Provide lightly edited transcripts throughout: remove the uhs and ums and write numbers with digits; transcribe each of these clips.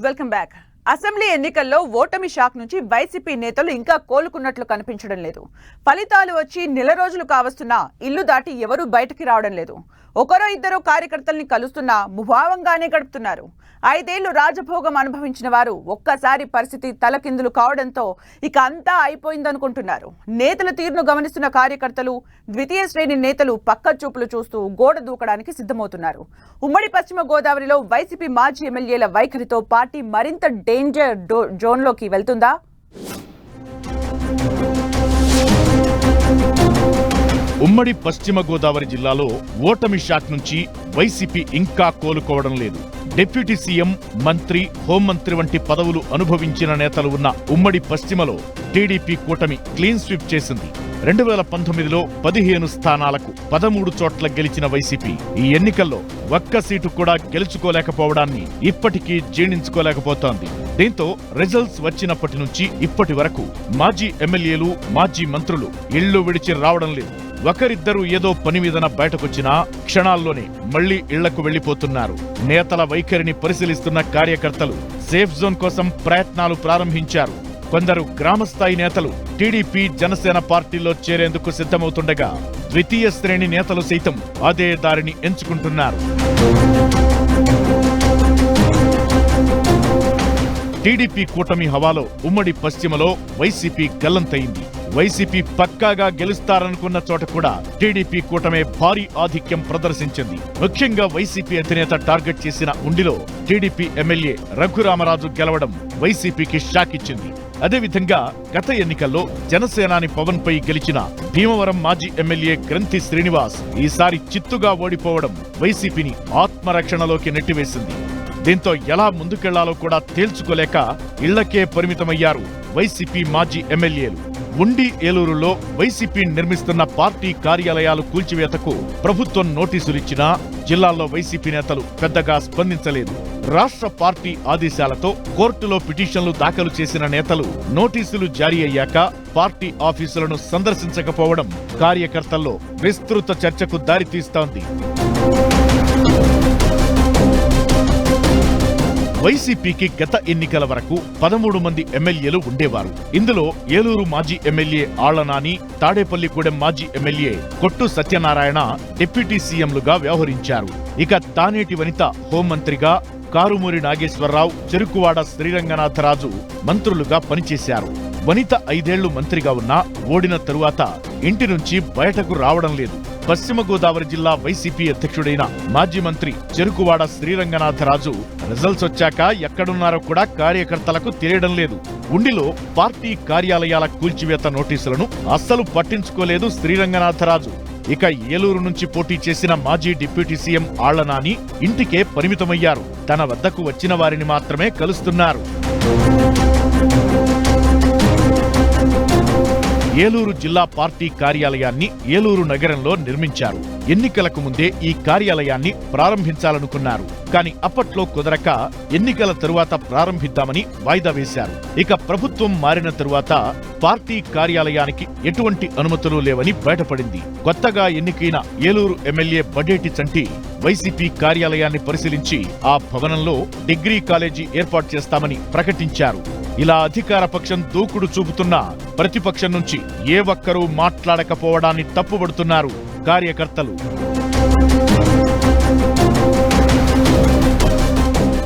Welcome back. Assembly ఎన్నికల్లో ఓటమి shock నుంచి వైసీపీ నేతలు ఇంకా కోలుకున్నట్లు కనిపించడం లేదు. ఫలితాలు వచ్చి నెల రోజులు కావస్తున్నా ఇల్లు దాటి ఎవరూ బయటికి రావడం లేదు. ఒకరో ఇద్దరు కార్యకర్తల్ని కలుస్తున్నా ముభావంగానే గడుపుతున్నారు. 5 ఏళ్లు రాజభోగం అనుభవించిన వారు ఒక్కసారి పరిస్థితి తలకిందులు కావడంతో ఇక అంతా అయిపోయిందనుకుంటున్నారు. నేతల తీరును గమనిస్తున్న కార్యకర్తలు, ద్వితీయ శ్రేణి నేతలు పక్క చూపులు చూస్తూ గోడ దూకడానికి సిద్ధమవుతున్నారు. ఉమ్మడి పశ్చిమ గోదావరిలో వైసీపీ మాజీ ఎమ్మెల్యేల వైఖరితో పార్టీ మరింత డేంజర్ జోన్లోకి వెళ్తుందా? ఉమ్మడి పశ్చిమ గోదావరి జిల్లాలో ఓటమి షాక్ నుంచి వైసీపీ ఇంకా కోలుకోవడం లేదు. డిప్యూటీ సీఎం, మంత్రి, హోంమంత్రి వంటి పదవులు అనుభవించిన నేతలు ఉన్న ఉమ్మడి పశ్చిమలో టీడీపీ కూటమి క్లీన్ స్వీప్ చేసింది. 2019లో 15 స్థానాలకు 13 చోట్ల గెలిచిన వైసీపీ ఈ ఎన్నికల్లో ఒక్క సీటు కూడా గెలుచుకోలేకపోవడాన్ని ఇప్పటికీ జీర్ణించుకోలేకపోతోంది. దీంతో రిజల్ట్స్ వచ్చినప్పటి నుంచి ఇప్పటి వరకు మాజీ ఎమ్మెల్యేలు, మాజీ మంత్రులు ఇళ్లు విడిచి రావడం లేదు. ఒకరిద్దరు ఏదో పని మీదన బయటకొచ్చినా క్షణాల్లోనే మళ్లీ ఇళ్లకు వెళ్లిపోతున్నారు. నేతల వైఖరిని పరిశీలిస్తున్న కార్యకర్తలు సేఫ్ జోన్ కోసం ప్రయత్నాలు ప్రారంభించారు. కొందరు గ్రామస్థాయి నేతలు టీడీపీ, జనసేన పార్టీల్లో చేరేందుకు సిద్ధమవుతుండగా ద్వితీయ శ్రేణి నేతలు సైతం అదే దారిని ఎంచుకుంటున్నారు. టీడీపీ కూటమి హవాలో ఉమ్మడి పశ్చిమలో వైసీపీ గల్లంతయింది. వైసీపీ పక్కాగా గెలుస్తారనుకున్న చోట కూడా టీడీపీ కూటమే భారీ ఆధిక్యం ప్రదర్శించింది. ముఖ్యంగా వైసీపీ అధినేత టార్గెట్ చేసిన ఉండిలో టీడీపీ ఎమ్మెల్యే రఘురామరాజు గెలవడం వైసీపీకి షాక్ ఇచ్చింది. అదేవిధంగా గత ఎన్నికల్లో జనసేనాని పవన్ పై గెలిచిన భీమవరం మాజీ ఎమ్మెల్యే గ్రంథి శ్రీనివాస్ ఈసారి చిత్తుగా ఓడిపోవడం వైసీపీని ఆత్మరక్షణలోకి నెట్టివేసింది. దీంతో ఎలా ముందుకెళ్లాలో కూడా తేల్చుకోలేక ఇళ్లకే పరిమితమయ్యారు వైసీపీ మాజీ ఎమ్మెల్యేలు. ఉండి, ఏలూరులో వైసీపీ నిర్మిస్తున్న పార్టీ కార్యాలయాలు కూల్చివేతకు ప్రభుత్వం నోటీసులిచ్చినా జిల్లాల్లో వైసీపీ నేతలు పెద్దగా స్పందించలేదు. రాష్ట్ర పార్టీ ఆదేశాలతో కోర్టులో పిటిషన్లు దాఖలు చేసిన నేతలు నోటీసులు జారీ అయ్యాక పార్టీ ఆఫీసులను సందర్శించకపోవడం కార్యకర్తల్లో విస్తృత చర్చకు దారితీస్తోంది. వైసీపీకి గత ఎన్నికల వరకు 13 మంది ఎమ్మెల్యేలు ఉండేవారు. ఇందులో ఏలూరు మాజీ ఎమ్మెల్యే ఆళ్లనాని, తాడేపల్లిగూడెం మాజీ ఎమ్మెల్యే కొట్టు సత్యనారాయణ డిప్యూటీ సీఎంలుగా వ్యవహరించారు. ఇక తానేటి వనిత హోంమంత్రిగా, కారుమూరి నాగేశ్వరరావు, చెరుకువాడ శ్రీరంగనాథరాజు మంత్రులుగా పనిచేశారు. వనిత 5 ఏళ్లు మంత్రిగా ఉన్నా ఓడిన తరువాత ఇంటి నుంచి బయటకు రావడం లేదు. పశ్చిమ గోదావరి జిల్లా వైసీపీ అధ్యక్షుడైన మాజీ మంత్రి చెరుకువాడ శ్రీరంగనాథరాజు రిజల్ట్స్ వచ్చాక ఎక్కడున్నారో కూడా కార్యకర్తలకు తెలియడం లేదు. ఉండిలో పార్టీ కార్యాలయాల కూల్చివేత నోటీసులను అస్సలు పట్టించుకోలేదు శ్రీరంగనాథరాజు. ఇక ఏలూరు నుంచి పోటీ చేసిన మాజీ డిప్యూటీ సీఎం ఆళ్లనాని ఇంటికే పరిమితమయ్యారు. తన వద్దకు వచ్చిన వారిని మాత్రమే కలుస్తున్నారు. ఏలూరు జిల్లా పార్టీ కార్యాలయాన్ని ఏలూరు నగరంలో నిర్మించారు. ఎన్నికలకు ముందే ఈ కార్యాలయాన్ని ప్రారంభించాలనుకున్నారు. కానీ అప్పట్లో కుదరక ఎన్నికల తరువాత ప్రారంభిద్దామని వాయిదా వేశారు. ఇక ప్రభుత్వం మారిన తరువాత పార్టీ కార్యాలయానికి ఎటువంటి అనుమతులు లేవని బయటపడింది. కొత్తగా ఎన్నికైన ఏలూరు ఎమ్మెల్యే బడేటి చంటి వైసీపీ కార్యాలయాన్ని పరిశీలించి ఆ భవనంలో డిగ్రీ కాలేజీ ఏర్పాటు చేస్తామని ప్రకటించారు. ఇలా అధికార పక్షం దూకుడు చూపుతున్నా ప్రతిపక్షం నుంచి ఏ ఒక్కరూ మాట్లాడకపోవడాన్ని తప్పుబడుతున్నారు కార్యకర్తలు.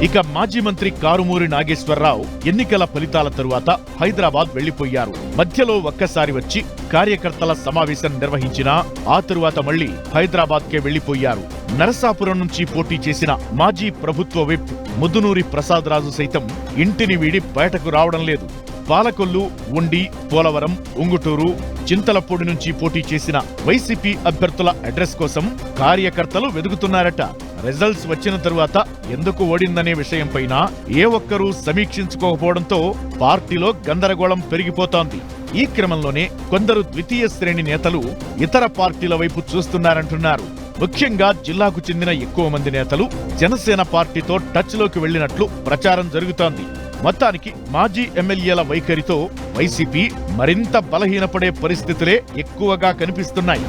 ఇక మాజీ మంత్రి కారుమూరి నాగేశ్వరరావు ఎన్నికల ఫలితాల తరువాత హైదరాబాద్ వెళ్లిపోయారు. మధ్యలో ఒక్కసారి వచ్చి కార్యకర్తల సమావేశం నిర్వహించినా ఆ తరువాత మళ్లీ హైదరాబాద్కే వెళ్లిపోయారు. నరసాపురం నుంచి పోటీ చేసిన మాజీ ప్రభుత్వ విప్ ముద్దునూరి ప్రసాదరాజు సైతం ఇంటిని వీడి బయటకు రావడం లేదు. పాలకొల్లు, ఉండి, పోలవరం, ఉంగుటూరు, చింతలపూడి నుంచి పోటీ చేసిన వైసీపీ అభ్యర్థుల అడ్రస్ కోసం కార్యకర్తలు వెదుగుతున్నారట. రిజల్ట్స్ వచ్చిన తరువాత ఎందుకు ఓడిందనే విషయంపైన ఏ ఒక్కరూ సమీక్షించుకోకపోవడంతో పార్టీలో గందరగోళం పెరిగిపోతోంది. ఈ క్రమంలోనే కొందరు ద్వితీయ శ్రేణి నేతలు ఇతర పార్టీల వైపు చూస్తున్నారంటున్నారు. ముఖ్యంగా జిల్లాకు చెందిన ఎక్కువ మంది నేతలు జనసేన పార్టీతో టచ్ లోకి వెళ్లినట్లు ప్రచారం జరుగుతోంది. మొత్తానికి మాజీ ఎమ్మెల్యేల వైఖరితో వైసీపీ మరింత బలహీనపడే పరిస్థితులే ఎక్కువగా కనిపిస్తున్నాయి.